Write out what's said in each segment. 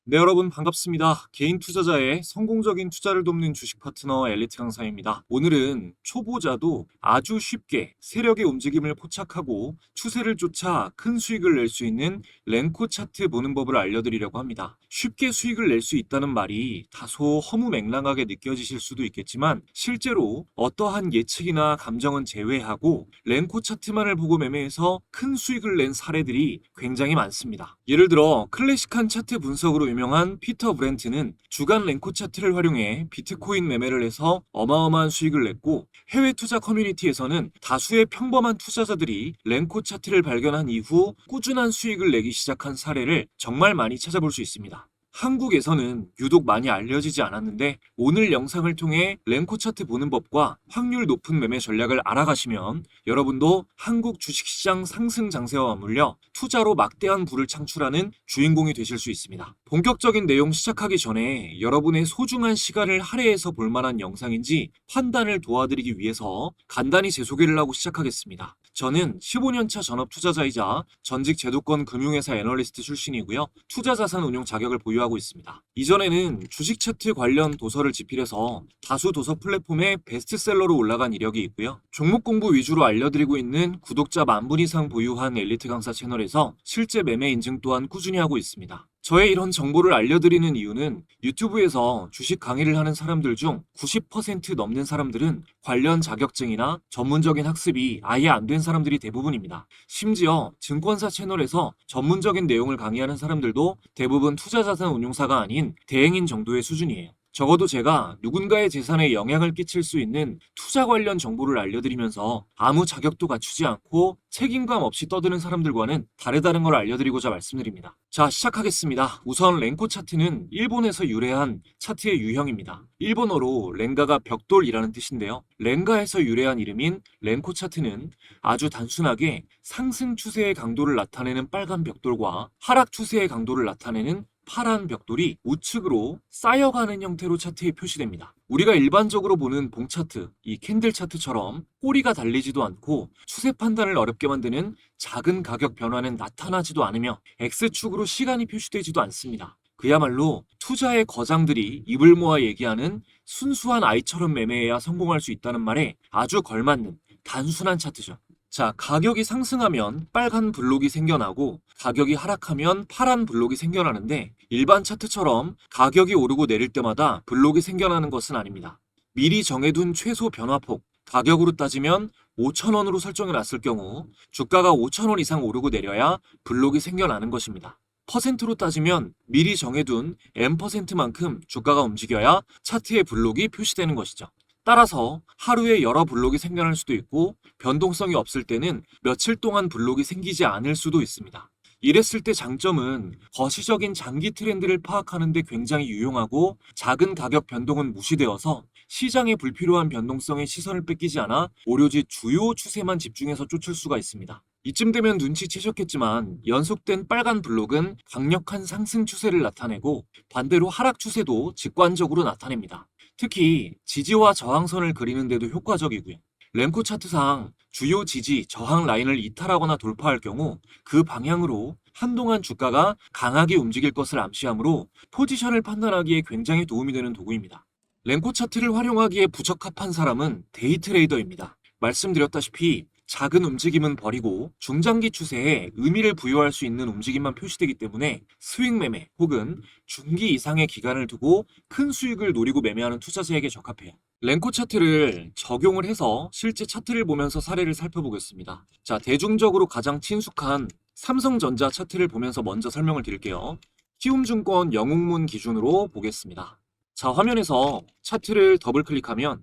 네, 여러분 반갑습니다. 개인 투자자의 성공적인 투자를 돕는 주식 파트너 엘리트 강사입니다. 오늘은 초보자도 아주 쉽게 세력의 움직임을 포착하고 추세를 쫓아 큰 수익을 낼 수 있는 랭코 차트 보는 법을 알려드리려고 합니다. 쉽게 수익을 낼 수 있다는 말이 다소 허무맹랑하게 느껴지실 수도 있겠지만 실제로 어떠한 예측이나 감정은 제외하고 랭코 차트만을 보고 매매해서 큰 수익을 낸 사례들이 굉장히 많습니다. 예를 들어 클래식한 차트 분석으로 유명한 피터 브렌트는 주간 랭코 차트를 활용해 비트코인 매매를 해서 어마어마한 수익을 냈고, 해외 투자 커뮤니티에서는 다수의 평범한 투자자들이 랭코 차트를 발견한 이후 꾸준한 수익을 내기 시작한 사례를 정말 많이 찾아볼 수 있습니다. 한국에서는 유독 많이 알려지지 않았는데 오늘 영상을 통해 랭코 차트 보는 법과 확률 높은 매매 전략을 알아가시면 여러분도 한국 주식시장 상승 장세와 맞물려 투자로 막대한 부를 창출하는 주인공이 되실 수 있습니다. 본격적인 내용 시작하기 전에 여러분의 소중한 시간을 할애해서 볼 만한 영상인지 판단을 도와드리기 위해서 간단히 제 소개를 하고 시작하겠습니다. 저는 15년차 전업 투자자이자 전직 제도권 금융회사 애널리스트 출신이고요. 투자자산 운용 자격을 보유하고 있습니다. 이전에는 주식 차트 관련 도서를 집필해서 다수 도서 플랫폼에 베스트셀러로 올라간 이력이 있고요. 종목 공부 위주로 알려드리고 있는 구독자 10,000분 이상 보유한 엘리트 강사 채널에서 실제 매매 인증 또한 꾸준히 하고 있습니다. 저의 이런 정보를 알려드리는 이유는 유튜브에서 주식 강의를 하는 사람들 중 90% 넘는 사람들은 관련 자격증이나 전문적인 학습이 아예 안 된 사람들이 대부분입니다. 심지어 증권사 채널에서 전문적인 내용을 강의하는 사람들도 대부분 투자자산 운용사가 아닌 대행인 정도의 수준이에요. 적어도 제가 누군가의 재산에 영향을 끼칠 수 있는 투자 관련 정보를 알려드리면서 아무 자격도 갖추지 않고 책임감 없이 떠드는 사람들과는 다르다는 걸 알려드리고자 말씀드립니다. 자, 시작하겠습니다. 우선 랭코 차트는 일본에서 유래한 차트의 유형입니다. 일본어로 랭가가 벽돌이라는 뜻인데요. 랭가에서 유래한 이름인 랭코 차트는 아주 단순하게 상승 추세의 강도를 나타내는 빨간 벽돌과 하락 추세의 강도를 나타내는 파란 벽돌이 우측으로 쌓여가는 형태로 차트에 표시됩니다. 우리가 일반적으로 보는 봉 차트, 이 캔들 차트처럼 꼬리가 달리지도 않고 추세 판단을 어렵게 만드는 작은 가격 변화는 나타나지도 않으며 X축으로 시간이 표시되지도 않습니다. 그야말로 투자의 거장들이 입을 모아 얘기하는 순수한 아이처럼 매매해야 성공할 수 있다는 말에 아주 걸맞는 단순한 차트죠. 자, 가격이 상승하면 빨간 블록이 생겨나고 가격이 하락하면 파란 블록이 생겨나는데 일반 차트처럼 가격이 오르고 내릴 때마다 블록이 생겨나는 것은 아닙니다. 미리 정해둔 최소 변화폭, 가격으로 따지면 5,000원으로 설정해 놨을 경우 주가가 5,000원 이상 오르고 내려야 블록이 생겨나는 것입니다. 퍼센트로 따지면 미리 정해둔 N%만큼 주가가 움직여야 차트의 블록이 표시되는 것이죠. 따라서 하루에 여러 블록이 생겨날 수도 있고 변동성이 없을 때는 며칠 동안 블록이 생기지 않을 수도 있습니다. 이랬을 때 장점은 거시적인 장기 트렌드를 파악하는 데 굉장히 유용하고 작은 가격 변동은 무시되어서 시장의 불필요한 변동성에 시선을 뺏기지 않아 오로지 주요 추세만 집중해서 쫓을 수가 있습니다. 이쯤 되면 눈치채셨겠지만 연속된 빨간 블록은 강력한 상승 추세를 나타내고 반대로 하락 추세도 직관적으로 나타냅니다. 특히 지지와 저항선을 그리는데도 효과적이고요. 랭코 차트상 주요 지지, 저항 라인을 이탈하거나 돌파할 경우 그 방향으로 한동안 주가가 강하게 움직일 것을 암시하므로 포지션을 판단하기에 굉장히 도움이 되는 도구입니다. 랭코 차트를 활용하기에 부적합한 사람은 데이 트레이더입니다. 말씀드렸다시피 작은 움직임은 버리고 중장기 추세에 의미를 부여할 수 있는 움직임만 표시되기 때문에 스윙 매매 혹은 중기 이상의 기간을 두고 큰 수익을 노리고 매매하는 투자자에게 적합해요. 랭코 차트를 적용을 해서 실제 차트를 보면서 사례를 살펴보겠습니다. 자, 대중적으로 가장 친숙한 삼성전자 차트를 보면서 먼저 설명을 드릴게요. 키움증권 영웅문 기준으로 보겠습니다. 자, 화면에서 차트를 더블 클릭하면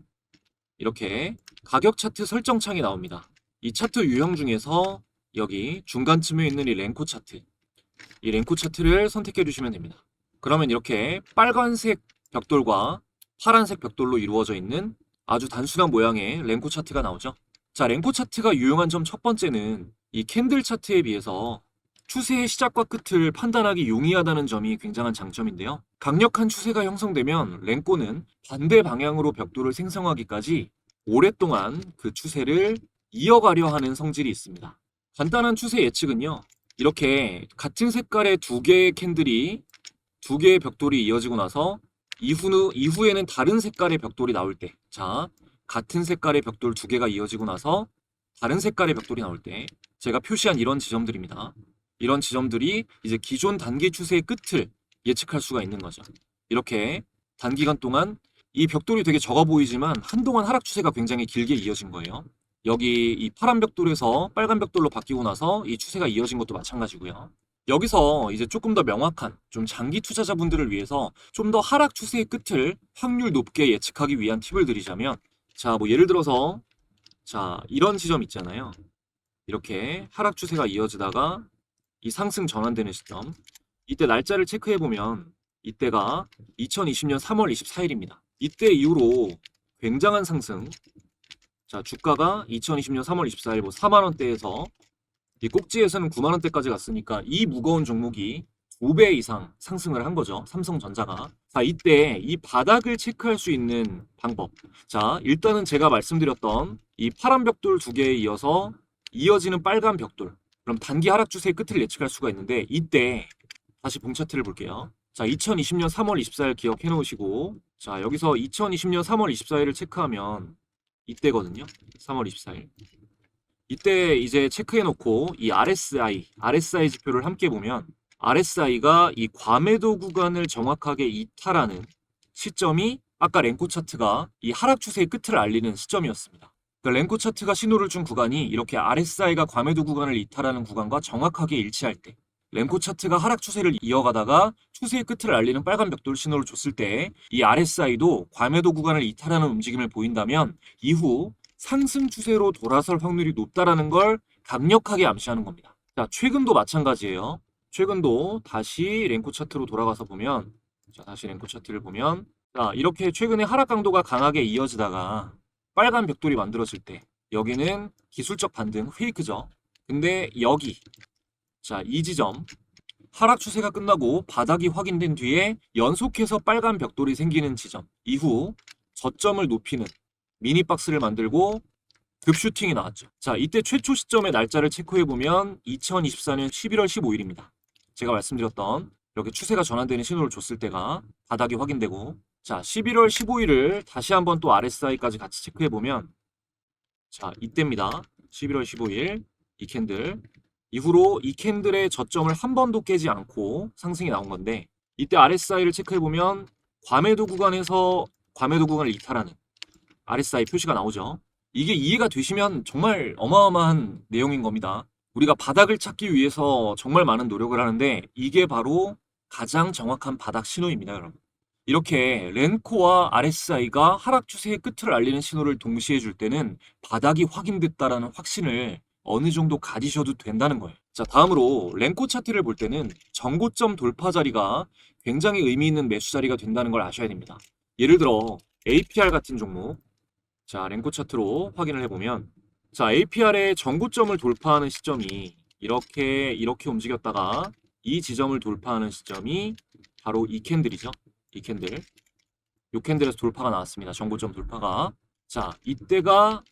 이렇게 가격 차트 설정 창이 나옵니다. 이 차트 유형 중에서 여기 중간쯤에 있는 이 랭코 차트, 이 랭코 차트를 선택해 주시면 됩니다. 그러면 이렇게 빨간색 벽돌과 파란색 벽돌로 이루어져 있는 아주 단순한 모양의 랭코 차트가 나오죠. 자, 랭코 차트가 유용한 점 첫 번째는 이 캔들 차트에 비해서 추세의 시작과 끝을 판단하기 용이하다는 점이 굉장한 장점인데요. 강력한 추세가 형성되면 랭코는 반대 방향으로 벽돌을 생성하기까지 오랫동안 그 추세를 이어가려 하는 성질이 있습니다. 간단한 추세 예측은요. 이렇게 같은 색깔의 두 개의 캔들이 두 개의 벽돌이 이어지고 나서 이후에는 다른 색깔의 벽돌이 나올 때, 자, 같은 색깔의 벽돌 두 개가 이어지고 나서 다른 색깔의 벽돌이 나올 때 제가 표시한 이런 지점들입니다. 이런 지점들이 이제 기존 단기 추세의 끝을 예측할 수가 있는 거죠. 이렇게 단기간 동안 이 벽돌이 되게 적어 보이지만 한동안 하락 추세가 굉장히 길게 이어진 거예요. 여기 이 파란 벽돌에서 빨간 벽돌로 바뀌고 나서 이 추세가 이어진 것도 마찬가지고요. 여기서 이제 조금 더 명확한 좀 장기 투자자분들을 위해서 좀 더 하락 추세의 끝을 확률 높게 예측하기 위한 팁을 드리자면, 자, 뭐 예를 들어서 자, 이런 지점 있잖아요. 이렇게 하락 추세가 이어지다가 이 상승 전환되는 시점. 이때 날짜를 체크해 보면 이때가 2020년 3월 24일입니다. 이때 이후로 굉장한 상승. 자, 주가가 2020년 3월 24일 뭐 4만 원대에서 이 꼭지에서는 9만 원대까지 갔으니까 이 무거운 종목이 2배 이상 상승을 한 거죠. 삼성전자가. 자, 이때 이 바닥을 체크할 수 있는 방법. 자, 일단은 제가 말씀드렸던 이 파란 벽돌 두 개에 이어서 이어지는 빨간 벽돌. 그럼 단기 하락 추세의 끝을 예측할 수가 있는데, 이때 다시 봉 차트를 볼게요. 자, 2020년 3월 24일 기억해 놓으시고, 자, 여기서 2020년 3월 24일을 체크하면 이때거든요. 3월 24일. 이때 이제 체크해 놓고 이 RSI 지표를 함께 보면 RSI가 이 과매도 구간을 정확하게 이탈하는 시점이 아까 랭코 차트가 이 하락 추세의 끝을 알리는 시점이었습니다. 그러니까 랭코 차트가 신호를 준 구간이 이렇게 RSI가 과매도 구간을 이탈하는 구간과 정확하게 일치할 때, 랭코 차트가 하락 추세를 이어가다가 추세의 끝을 알리는 빨간 벽돌 신호를 줬을 때 이 RSI도 과매도 구간을 이탈하는 움직임을 보인다면 이후 상승 추세로 돌아설 확률이 높다라는 걸 강력하게 암시하는 겁니다. 자, 최근도 마찬가지예요. 최근도 다시 랭코 차트로 돌아가서 보면, 자, 다시 랭코 차트를 보면, 자, 이렇게 최근에 하락 강도가 강하게 이어지다가 빨간 벽돌이 만들어질 때 여기는 기술적 반등 페이크죠. 근데 여기, 자, 이 지점 하락 추세가 끝나고 바닥이 확인된 뒤에 연속해서 빨간 벽돌이 생기는 지점 이후 저점을 높이는 미니 박스를 만들고 급슈팅이 나왔죠. 자, 이때 최초 시점의 날짜를 체크해보면 2024년 11월 15일입니다. 제가 말씀드렸던 이렇게 추세가 전환되는 신호를 줬을 때가 바닥이 확인되고, 자, 11월 15일을 다시 한번 또 RSI까지 같이 체크해보면, 자, 이때입니다. 11월 15일 이 캔들 이후로 이 캔들의 저점을 한 번도 깨지 않고 상승이 나온 건데, 이때 RSI를 체크해보면 과매도 구간에서 과매도 구간을 이탈하는 RSI 표시가 나오죠. 이게 이해가 되시면 정말 어마어마한 내용인 겁니다. 우리가 바닥을 찾기 위해서 정말 많은 노력을 하는데 이게 바로 가장 정확한 바닥 신호입니다, 여러분. 이렇게 렌코와 RSI가 하락 추세의 끝을 알리는 신호를 동시에 줄 때는 바닥이 확인됐다라는 확신을 어느 정도 가지셔도 된다는 거예요. 자, 다음으로 렌코 차트를 볼 때는 정고점 돌파 자리가 굉장히 의미 있는 매수 자리가 된다는 걸 아셔야 됩니다. 예를 들어 APR 같은 종목, 자, 랭코 차트로 확인을 해보면, 자, APR의 정고점을 돌파하는 시점이 이렇게 움직였다가 이 지점을 돌파하는 시점이 바로 이 캔들이죠. 이 캔들. 이 캔들에서 돌파가 나왔습니다. 정고점 돌파가. 자, 이때가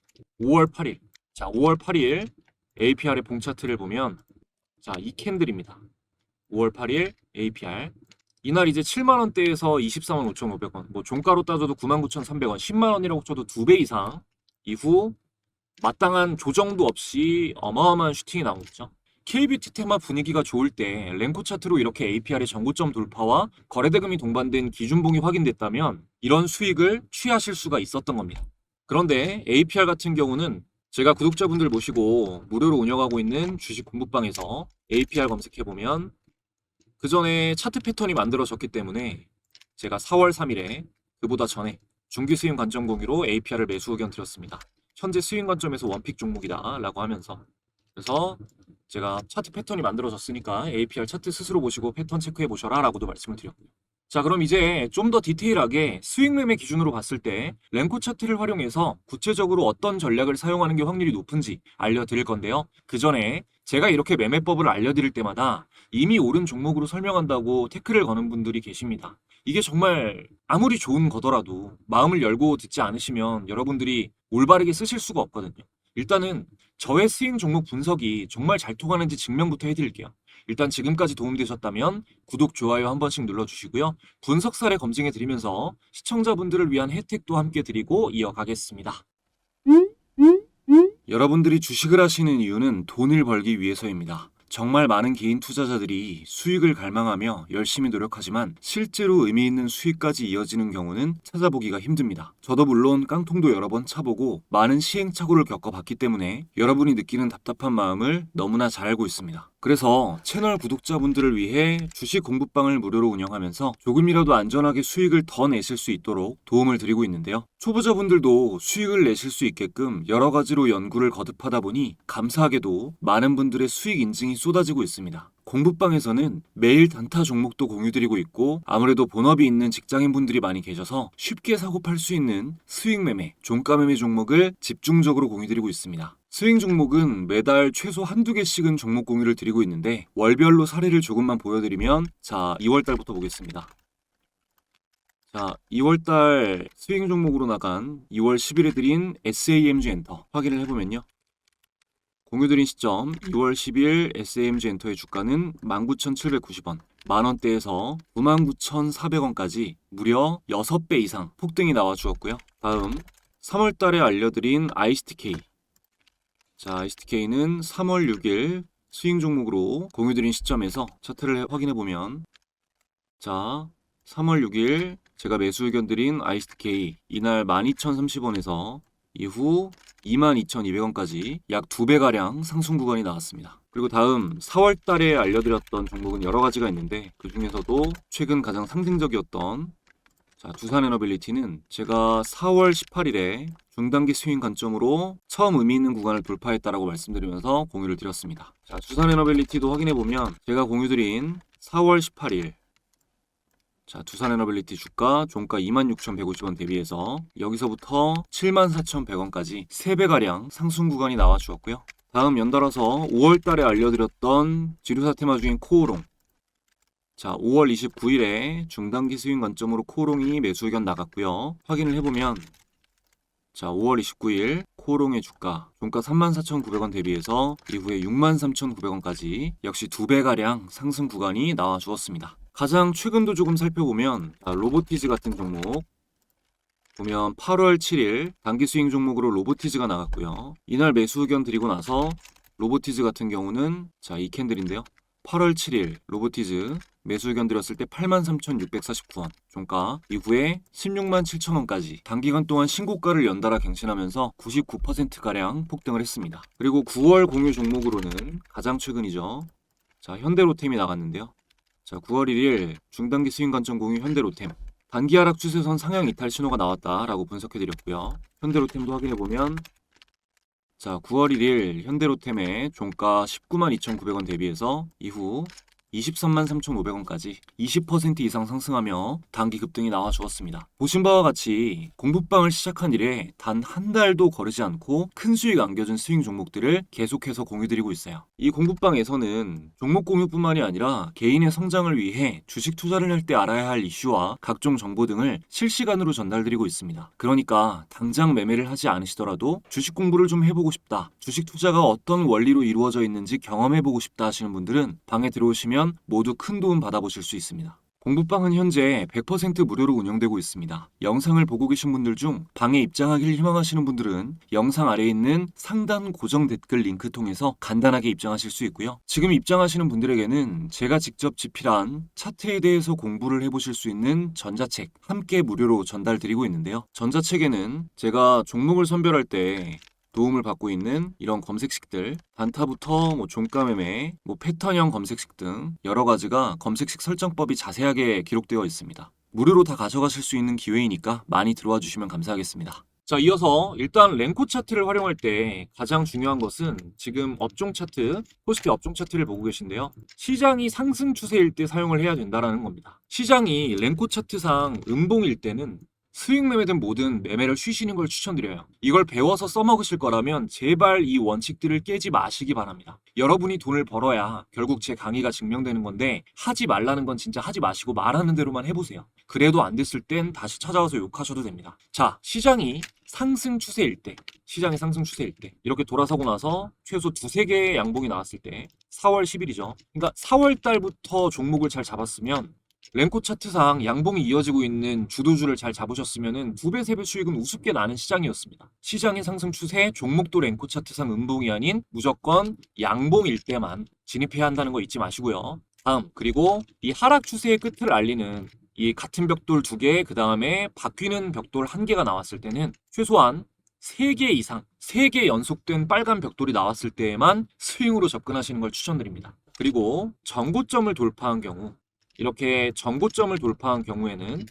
5월 8일. 자, 5월 8일 APR의 봉 차트를 보면, 자, 이 캔들입니다. 5월 8일 APR. 이날 이제 7만 원대에서 24만 5,500원, 뭐 종가로 따져도 99,300원, 10만 원이라고 쳐도 2배 이상 이후 마땅한 조정도 없이 어마어마한 슈팅이 나온 거죠. KBT 테마 분위기가 좋을 때 랭코 차트로 이렇게 APR의 정고점 돌파와 거래대금이 동반된 기준봉이 확인됐다면 이런 수익을 취하실 수가 있었던 겁니다. 그런데 APR 같은 경우는 제가 구독자분들 모시고 무료로 운영하고 있는 주식 공부방에서 APR 검색해보면 그 전에 차트 패턴이 만들어졌기 때문에 제가 4월 3일에 그보다 전에 중기 스윙 관점 공유로 APR을 매수 의견 드렸습니다. 현재 스윙 관점에서 원픽 종목이다 라고 하면서, 그래서 제가 차트 패턴이 만들어졌으니까 APR 차트 스스로 보시고 패턴 체크해 보셔라 라고도 말씀을 드렸고요. 자, 그럼 이제 좀 더 디테일하게 수익 매매 기준으로 봤을 때 랭코 차트를 활용해서 구체적으로 어떤 전략을 사용하는 게 확률이 높은지 알려드릴 건데요. 그 전에 제가 이렇게 매매법을 알려드릴 때마다 이미 오른 종목으로 설명한다고 태클을 거는 분들이 계십니다. 이게 정말 아무리 좋은 거더라도 마음을 열고 듣지 않으시면 여러분들이 올바르게 쓰실 수가 없거든요. 일단은 저의 스윙 종목 분석이 정말 잘 통하는지 증명부터 해드릴게요. 일단 지금까지 도움되셨다면 구독, 좋아요 한 번씩 눌러주시고요. 분석 사례 검증해드리면서 시청자분들을 위한 혜택도 함께 드리고 이어가겠습니다. 여러분들이 주식을 하시는 이유는 돈을 벌기 위해서입니다. 정말 많은 개인 투자자들이 수익을 갈망하며 열심히 노력하지만 실제로 의미 있는 수익까지 이어지는 경우는 찾아보기가 힘듭니다. 저도 물론 깡통도 여러 번 차보고 많은 시행착오를 겪어봤기 때문에 여러분이 느끼는 답답한 마음을 너무나 잘 알고 있습니다. 그래서 채널 구독자분들을 위해 주식 공부방을 무료로 운영하면서 조금이라도 안전하게 수익을 더 내실 수 있도록 도움을 드리고 있는데요. 초보자분들도 수익을 내실 수 있게끔 여러 가지로 연구를 거듭하다 보니 감사하게도 많은 분들의 수익 인증이 쏟아지고 있습니다. 공부방에서는 매일 단타 종목도 공유드리고 있고 아무래도 본업이 있는 직장인분들이 많이 계셔서 쉽게 사고 팔 수 있는 스윙 매매, 종가 매매 종목을 집중적으로 공유드리고 있습니다. 스윙 종목은 매달 최소 한두 개씩은 종목 공유를 드리고 있는데 월별로 사례를 조금만 보여드리면 자 2월달부터 보겠습니다. 자 2월달 스윙 종목으로 나간 2월 10일에 드린 SAMG 엔터 확인을 해보면요. 공유드린 시점 2월 10일 SAMG 엔터의 주가는 19,790원, 만원대에서 99,400원까지 무려 6배 이상 폭등이 나와 주었고요. 다음 3월달에 알려드린 ISTK. 자, ISTK는 3월 6일 스윙 종목으로 공유드린 시점에서 차트를 확인해보면 자, 3월 6일 제가 매수 의견 드린 ISTK 이날 12,030원에서 이후 22,200원까지 약 2배가량 상승 구간이 나왔습니다. 그리고 다음 4월 달에 알려드렸던 종목은 여러 가지가 있는데 그 중에서도 최근 가장 상징적이었던 자, 두산에너빌리티는 제가 4월 18일에 중단기 스윙 관점으로 처음 의미 있는 구간을 돌파했다라고 말씀드리면서 공유를 드렸습니다. 자, 두산에너빌리티도 확인해보면 제가 공유드린 4월 18일 자, 두산에너빌리티 주가 종가 26,150원 대비해서 여기서부터 74,100원까지 3배가량 상승 구간이 나와 주었고요. 다음 연달아서 5월달에 알려드렸던 지류사 테마 중인 코오롱. 자, 5월 29일에 중단기 스윙 관점으로 코오롱이 매수 의견 나갔고요. 확인을 해보면 자, 5월 29일 코오롱의 주가 종가 34,900원 대비해서 이후에 63,900원까지 역시 2배가량 상승 구간이 나와 주었습니다. 가장 최근도 조금 살펴보면 로보티즈 같은 종목 보면 8월 7일 단기 스윙 종목으로 로보티즈가 나갔고요. 이날 매수 의견 드리고 나서 로보티즈 같은 경우는 자, 이 캔들인데요. 8월 7일 로보티즈 매수 의견 드렸을 때 83,649원 종가 이후에 167,000원까지 단기간 동안 신고가를 연달아 갱신하면서 99%가량 폭등을 했습니다. 그리고 9월 공유 종목으로는 가장 최근이죠. 자, 현대로템이 나갔는데요. 자, 9월 1일 중단기 스윙 관점 공유 현대로템 단기 하락 추세선 상향 이탈 신호가 나왔다라고 분석해드렸고요. 현대로템도 확인해보면 자, 9월 1일 현대로템의 종가 192,900원 대비해서 이후 233,500원까지 20% 이상 상승하며 단기 급등이 나와 주었습니다. 보신 바와 같이 공부방을 시작한 이래 단 한 달도 거르지 않고 큰 수익 안겨준 스윙 종목들을 계속해서 공유드리고 있어요. 이 공부방에서는 종목 공유뿐만이 아니라 개인의 성장을 위해 주식 투자를 할 때 알아야 할 이슈와 각종 정보 등을 실시간으로 전달드리고 있습니다. 그러니까 당장 매매를 하지 않으시더라도 주식 공부를 좀 해보고 싶다, 주식 투자가 어떤 원리로 이루어져 있는지 경험해보고 싶다 하시는 분들은 방에 들어오시면 모두 큰 도움 받아보실 수 있습니다. 공부방은 현재 100% 무료로 운영되고 있습니다. 영상을 보고 계신 분들 중 방에 입장하기를 희망하시는 분들은 영상 아래에 있는 상단 고정 댓글 링크 통해서 간단하게 입장하실 수 있고요. 지금 입장하시는 분들에게는 제가 직접 집필한 차트에 대해서 공부를 해보실 수 있는 전자책 함께 무료로 전달드리고 있는데요. 전자책에는 제가 종목을 선별할 때 도움을 받고 있는 이런 검색식들 단타부터 종가 매매, 패턴형 검색식 등 여러 가지가 검색식 설정법이 자세하게 기록되어 있습니다. 무료로 다 가져가실 수 있는 기회이니까 많이 들어와 주시면 감사하겠습니다. 자, 이어서 일단 랭코 차트를 활용할 때 가장 중요한 것은 지금 업종 차트, 코스피 업종 차트를 보고 계신데요. 시장이 상승 추세일 때 사용을 해야 된다는 겁니다. 시장이 랭코 차트상 음봉일 때는 스윙 매매든 뭐든 매매를 쉬시는 걸 추천드려요. 이걸 배워서 써먹으실 거라면 제발 이 원칙들을 깨지 마시기 바랍니다. 여러분이 돈을 벌어야 결국 제 강의가 증명되는 건데 하지 말라는 건 진짜 하지 마시고 말하는 대로만 해보세요. 그래도 안 됐을 땐 다시 찾아와서 욕하셔도 됩니다. 자, 시장이 상승 추세일 때, 시장의 상승 추세일 때 이렇게 돌아서고 나서 최소 두세 개의 양봉이 나왔을 때 4월 10일이죠. 그러니까 4월 달부터 종목을 잘 잡았으면 랭코 차트상 양봉이 이어지고 있는 주도주를 잘 잡으셨으면은 2배, 3배 수익은 우습게 나는 시장이었습니다. 시장의 상승 추세, 종목도 랭코 차트상 음봉이 아닌 무조건 양봉일 때만 진입해야 한다는 거 잊지 마시고요. 다음, 그리고 이 하락 추세의 끝을 알리는 이 같은 벽돌 2개, 그 다음에 바뀌는 벽돌 1개가 나왔을 때는 최소한 3개 이상, 3개 연속된 빨간 벽돌이 나왔을 때에만 스윙으로 접근하시는 걸 추천드립니다. 그리고 전고점을 돌파한 경우, 이렇게 전고점을 돌파한 경우에는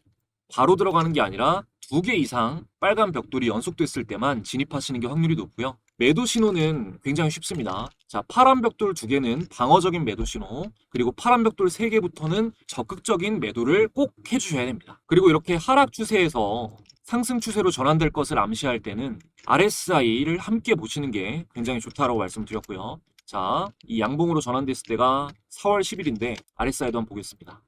바로 들어가는 게 아니라 2개 이상 빨간 벽돌이 연속됐을 때만 진입하시는 게 확률이 높고요. 매도 신호는 굉장히 쉽습니다. 자, 파란 벽돌 2개는 방어적인 매도 신호, 그리고 파란 벽돌 3개부터는 적극적인 매도를 꼭 해주셔야 됩니다. 그리고 이렇게 하락 추세에서 상승 추세로 전환될 것을 암시할 때는 RSI를 함께 보시는 게 굉장히 좋다라고 말씀드렸고요. 자, 이 양봉으로 전환됐을 때가 4월 10일인데 RSI도 한번 보겠습니다.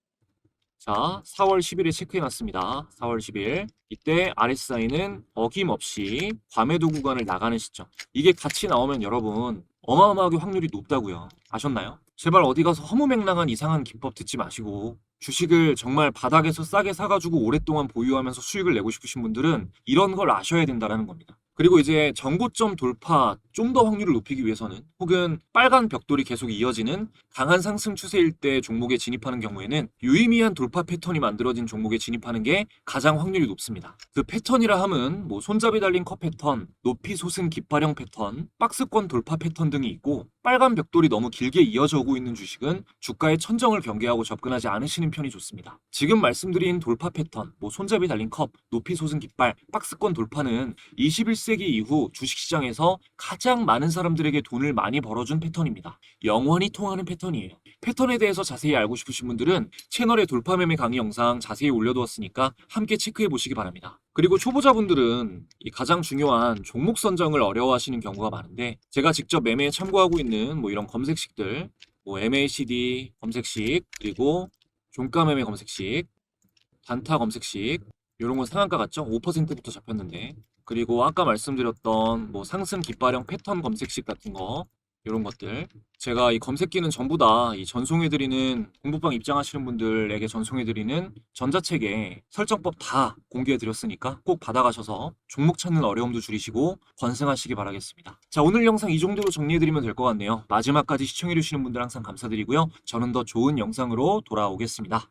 자, 4월 10일에 체크해놨습니다. 4월 10일. 이때 RSI는 어김없이 과매도 구간을 나가는 시점. 이게 같이 나오면 여러분 어마어마하게 확률이 높다고요. 아셨나요? 제발 어디 가서 허무맹랑한 이상한 기법 듣지 마시고 주식을 정말 바닥에서 싸게 사가지고 오랫동안 보유하면서 수익을 내고 싶으신 분들은 이런 걸 아셔야 된다는 겁니다. 그리고 이제 전고점 돌파 좀 더 확률을 높이기 위해서는 혹은 빨간 벽돌이 계속 이어지는 강한 상승 추세일 때 종목에 진입하는 경우에는 유의미한 돌파 패턴이 만들어진 종목에 진입하는 게 가장 확률이 높습니다. 그 패턴이라 함은 뭐 손잡이 달린 컵 패턴, 높이 솟은 깃발형 패턴, 박스권 돌파 패턴 등이 있고 빨간 벽돌이 너무 길게 이어져 오고 있는 주식은 주가의 천정을 경계하고 접근하지 않으시는 편이 좋습니다. 지금 말씀드린 돌파 패턴, 뭐 손잡이 달린 컵, 높이 솟은 깃발, 박스권 돌파는 21세기 이후 주식시장에서 가장 많은 사람들에게 돈을 많이 벌어준 패턴입니다. 영원히 통하는 패턴이에요. 패턴에 대해서 자세히 알고 싶으신 분들은 채널에 돌파 매매 강의 영상 자세히 올려두었으니까 함께 체크해 보시기 바랍니다. 그리고 초보자분들은 이 가장 중요한 종목 선정을 어려워하시는 경우가 많은데 제가 직접 매매에 참고하고 있는 뭐 이런 검색식들, 뭐 MACD 검색식, 그리고 종가 매매 검색식, 단타 검색식, 이런 건 상한가 같죠? 5%부터 잡혔는데. 그리고 아까 말씀드렸던 뭐 상승 깃발형 패턴 검색식 같은 거, 이런 것들. 제가 이 검색기는 전부 다 이 전송해드리는 공부방 입장하시는 분들에게 전송해드리는 전자책에 설정법 다 공개해드렸으니까 꼭 받아가셔서 종목 찾는 어려움도 줄이시고 번승하시기 바라겠습니다. 자, 오늘 영상 이 정도로 정리해드리면 될 것 같네요. 마지막까지 시청해주시는 분들 항상 감사드리고요. 저는 더 좋은 영상으로 돌아오겠습니다.